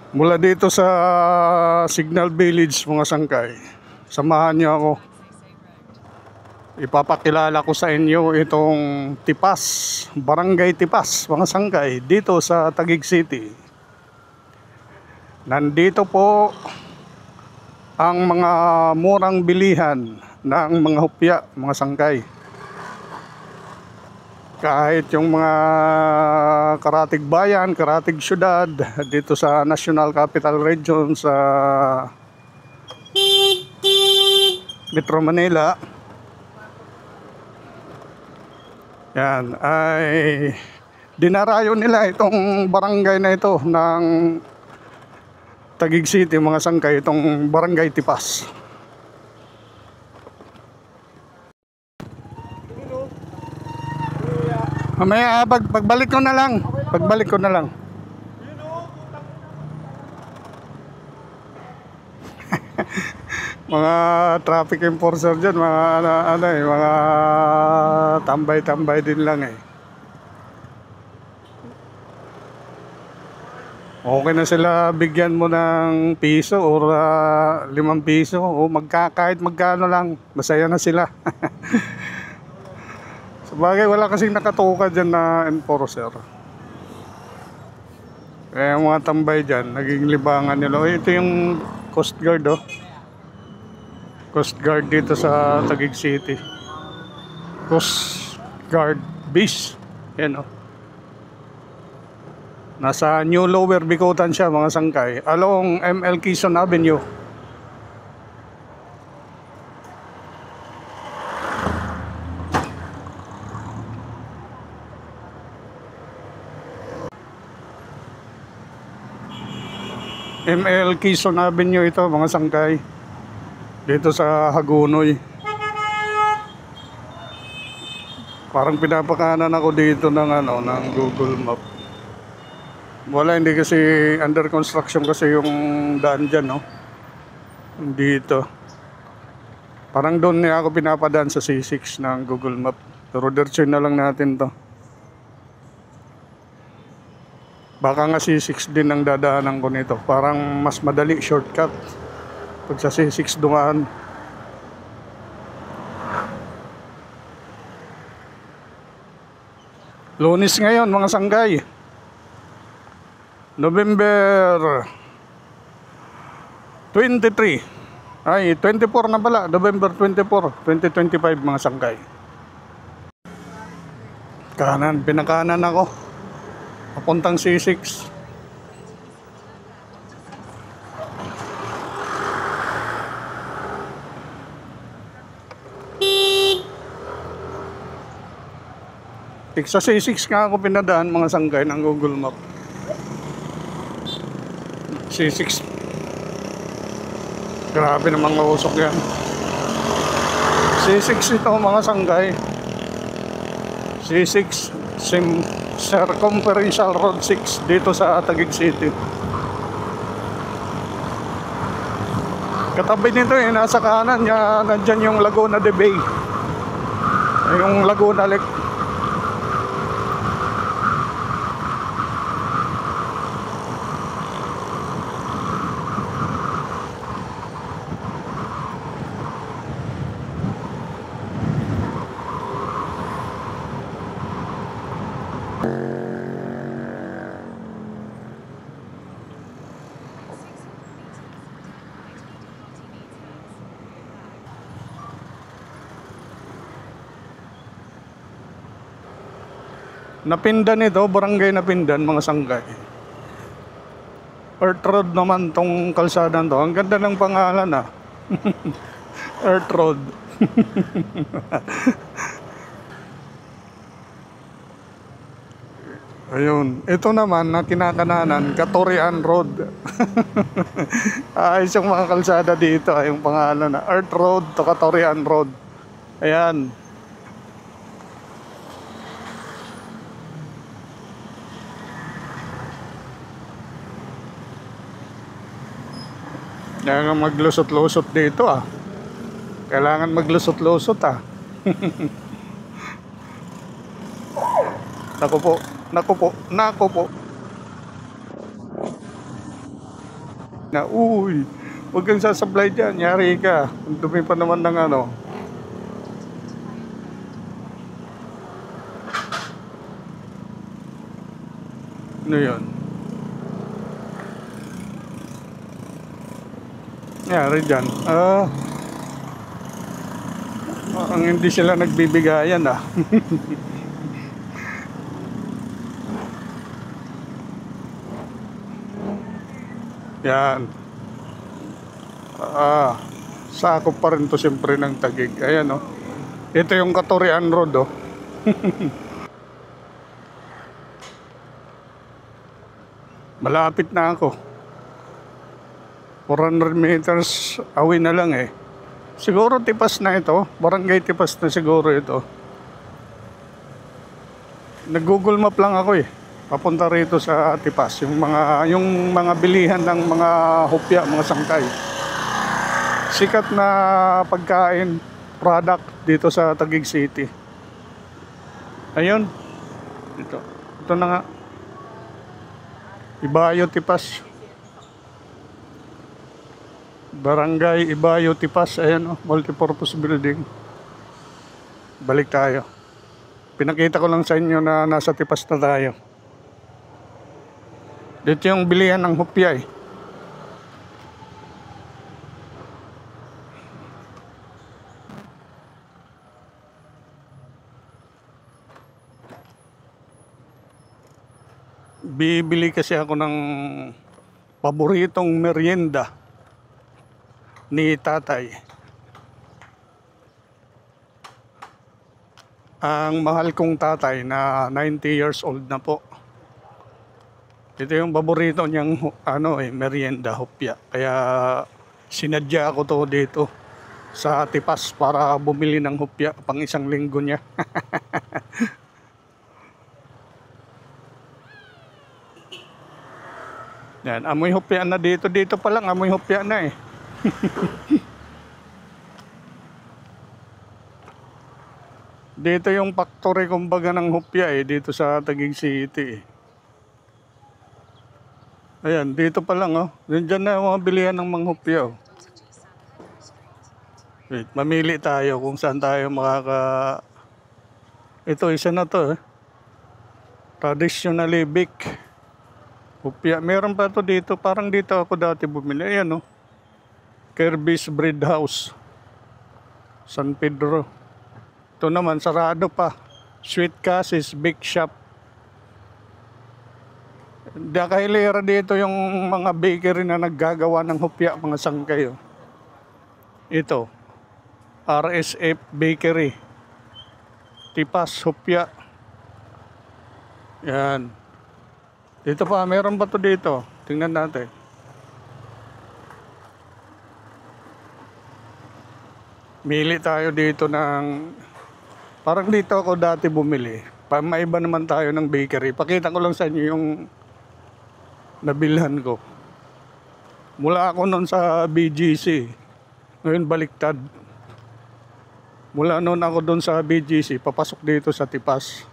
Mula dito sa Signal Village mga sangkay, samahan niyo ako. Ipapakilala ko sa inyo itong Tipas, Barangay Tipas mga sangkay dito sa Taguig City. Nandito po ang mga murang bilihan ng mga hupya mga sangkay. Kahit yung mga karatig bayan, karatig syudad dito sa National Capital Region sa Metro Manila, yan ay dinarayo nila itong barangay na ito ng Taguig City mga sangkay, itong Barangay Tipas. Mamaya pagbalik ko na lang. Pagbalik ko na lang. Mga traffic enforcer dyan, mga tambay-tambay din lang eh. Okay na sila bigyan mo ng piso o 5 piso o kahit magkano lang, masaya na sila. Sabagay, wala kasing nakatuka dyan na enforcer. Kaya yung mga tambay dyan, naging libangan nila. Ito yung Coast Guard, oh. Coast Guard dito sa Taguig City. Coast Guard Base. Yan, oh. Nasa New Lower Bicutan siya, mga sangkay. Along ML Quezon Avenue. ML Quezon Avenue ito mga sangkay dito sa Hagonoy. Parang pinapakanan ako dito ng ng Google Map. Wala, hindi kasi under construction kasi yung daan dyan, no? Dito. Parang doon niya ako pinapadaan sa C6 ng Google Map. Pero diretso na lang natin to. Baka nga C6 din ang dadaanan ko nito. Parang mas madali, shortcut pag sa C6 dumaan. Lunes ngayon mga sanggay, November 23. Ay, 24 na pala. November 24, 2025 mga sanggay. Kanan, pinakanan ako papuntang C6. Sa C6 nga ako pinadaan mga sanggay ng Google Map. C6. Grabe namang mausok yan. C6 ito mga sanggay. C6 Circumferential Road 6 dito sa Taguig City. Katabi nito nasa kanan niya, nandyan yung Laguna de Bay, yung Laguna Lake. Napindan ito, barangay Napindan mga sanggay. Earth Road naman tong kalsada to. Ang ganda ng pangalan ah. Earth Road. Ayun, ito naman na kinakananan, Katorian Road. Ayos yung mga kalsada dito, yung pangalan na Earth Road to Katorian Road. Ayan. Kailangan maglusot-lusot dito ah. Kailangan maglusot-lusot ah. Naku po, naku po, naku po. Na, uy, huwag kang sasablay dyan, yari ka. Ang dumi pa naman ng ano. Ano yun? Yari dyan. Ang hindi sila nagbibigayan ah. Yan. Sakop pa rin to siyempre ng Taguig. Ayan oh. Ito yung Katurian Road oh. Malapit na ako. 400 meters away na lang eh. Siguro Tipas na ito. Barangay Tipas na siguro ito. Nag-Google Map lang ako eh. Papunta rito sa Tipas. Yung mga bilihan ng mga hopya, mga sangkay. Sikat na pagkain, product dito sa Taguig City. Ayun. Ito na nga. Ibayo Tipas. Barangay Ibayo Tipas. Ayan oh, multipurpose building. Balik tayo. Pinakita ko lang sa inyo na nasa Tipas na tayo. Dito yung bilihan ng hopya eh. Bibili kasi ako ng paboritong merienda ni tatay. Ang mahal kong tatay na 90 years old na po. Ito yung paborito niyang merienda, hopya. Kaya sinadya ako to dito sa Tipas para bumili ng hopya pang isang linggo niya. Yan, amoy hopya na dito. Dito pa lang amoy hopya na eh. Dito yung factory kumbaga ng hopya eh, dito sa Taguig City eh. Ayan, dito pa lang oh. Diyan na yung mga bilihan ng mga hopya oh. Wait, mamili tayo kung saan tayo Ito, isa na to eh. Traditionally baked hopya. Meron pa to dito. Parang dito ako dati bumili. Ayan oh. Kirby's Bread House. San Pedro. Ito naman, sarado pa. Sweet Cassie's Bake Shop. Dakahilera dito yung mga bakery na naggagawa ng hopya, mga sangkay. Oh. Ito, RSF Bakery. Tipas, hopya. Yan. Dito pa, meron ba to dito? Tingnan natin. Mili tayo dito ng... Parang dito ako dati bumili. Maiba naman tayo ng bakery. Pakita ko lang sa inyo yung nabilhan ko. Mula ako noon sa BGC. Ngayon baliktad. Mula noon ako doon sa BGC, papasok dito sa Tipas.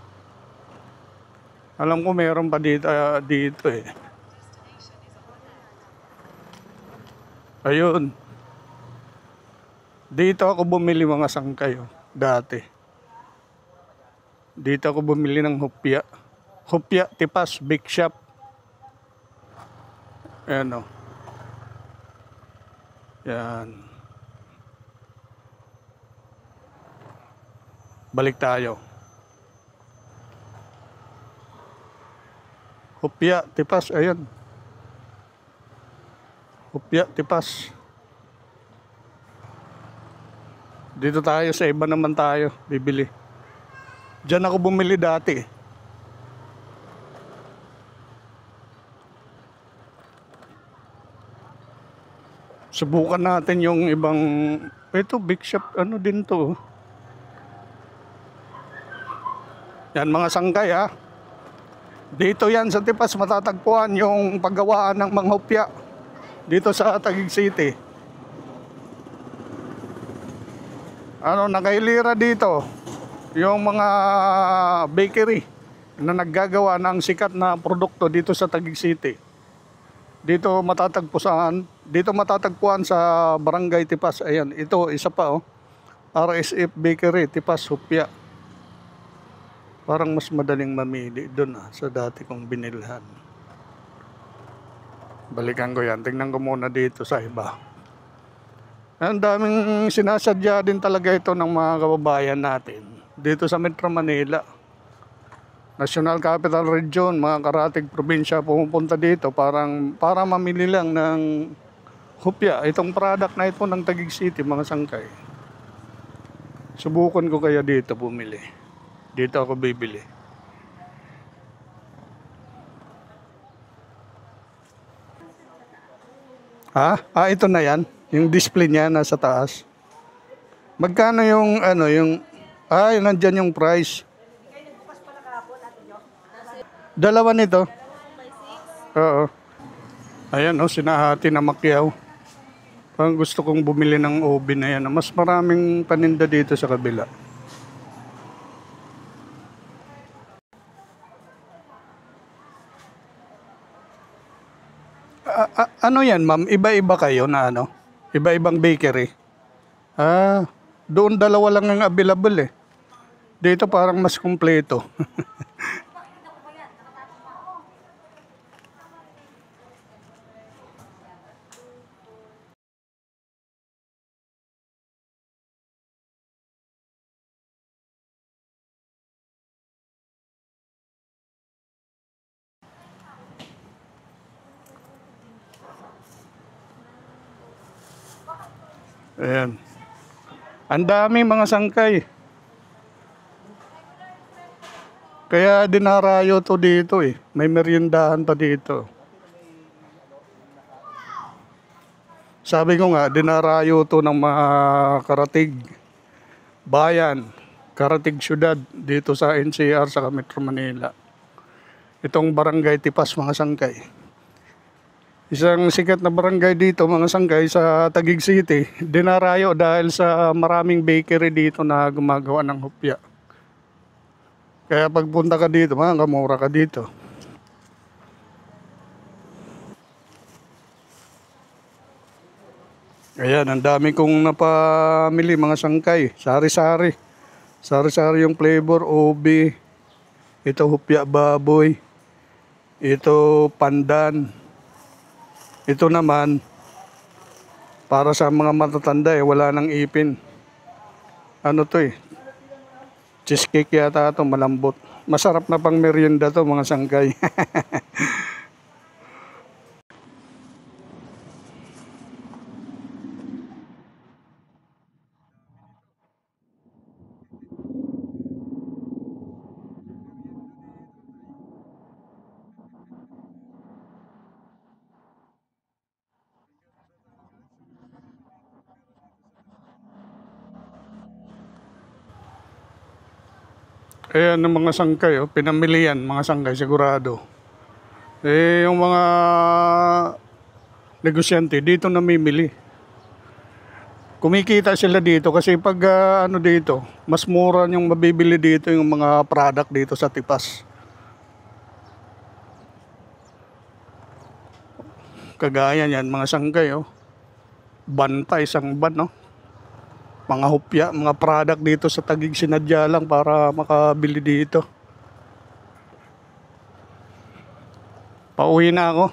Alam ko meron pa dito eh. Ayun. Dito ako bumili mga sangkay dati. Dito ako bumili ng hopya. Hopya Tipas Bake Shop. Ayan o. Yan. Balik tayo. Hopya Tipas, ayan. Hopya Tipas. Dito tayo sa iba naman tayo bibili. Diyan ako bumili dati. Subukan natin yung ibang... Ito, big shop, ano din to. Yan, mga sangkay ha. Dito yan sa Tipas, matatagpuan yung paggawaan ng mga hopya. Dito sa Taguig City. Nakahilira dito. Yung mga bakery na naggagawa ng sikat na produkto dito sa Taguig City. Dito matatagpuan sa Barangay Tipas. Ayan, ito isa pa oh. RSF Bakery, Tipas, Hupya. Parang mas madaling mamili doon sa dati kong binilhan. Balikan ko yan. Tingnan ko muna dito sa iba. Ang daming sinasadya din talaga ito ng mga kababayan natin. Dito sa Metro Manila. National Capital Region, mga karatig probinsya pumupunta dito para mamili lang ng hupya. Itong product na ito ng Taguig City, mga sangkay. Subukan ko kaya dito bumili. Dito ako bibili. Ha? Ito na yan. Yung display niya nasa taas. Magkano yung nandyan yung price. Dalawa nito. Oo. Ayan sinahati na makyaw. Parang gusto kong bumili ng oven na yan. Mas maraming paninda dito sa kabila. Ano yan, ma'am? Iba-iba kayo na ano? Iba-ibang bakery? Doon dalawa lang ang available eh. Dito parang mas kumpleto. Ayan. Ang dami mga sangkay. Kaya dinarayo to dito eh. May meriendahan pa dito. Sabi ko nga, dinarayo to ng mga karatig bayan, karatig syudad dito sa NCR sa Metro Manila. Itong Barangay Tipas, mga sangkay. Isang sikat na barangay dito, mga sangkay, sa Taguig City. Dinarayo dahil sa maraming bakery dito na gumagawa ng hupya. Kaya pagpunta ka dito, kamura ka dito. Ayan, ang dami kong napamili, mga sangkay. Sari-sari. Sari-sari yung flavor, obi. Ito hupya baboy. Ito pandan. Ito naman, para sa mga matatanda wala nang ipin. Ano to cheesecake yata ito, malambot. Masarap na pang merienda to, mga sangkay. Ayan ang mga sangkay, pinamili yan, mga sangkay, sigurado. Yung mga negosyante, dito namimili. Kumikita sila dito kasi pag dito, mas mura yung mabibili dito yung mga product dito sa Tipas. Kagaya yan, mga sangkay, Banta, isang ban, mga hupya, mga product dito sa Taguig, sinadya lang para makabili dito. Pauwi na ako.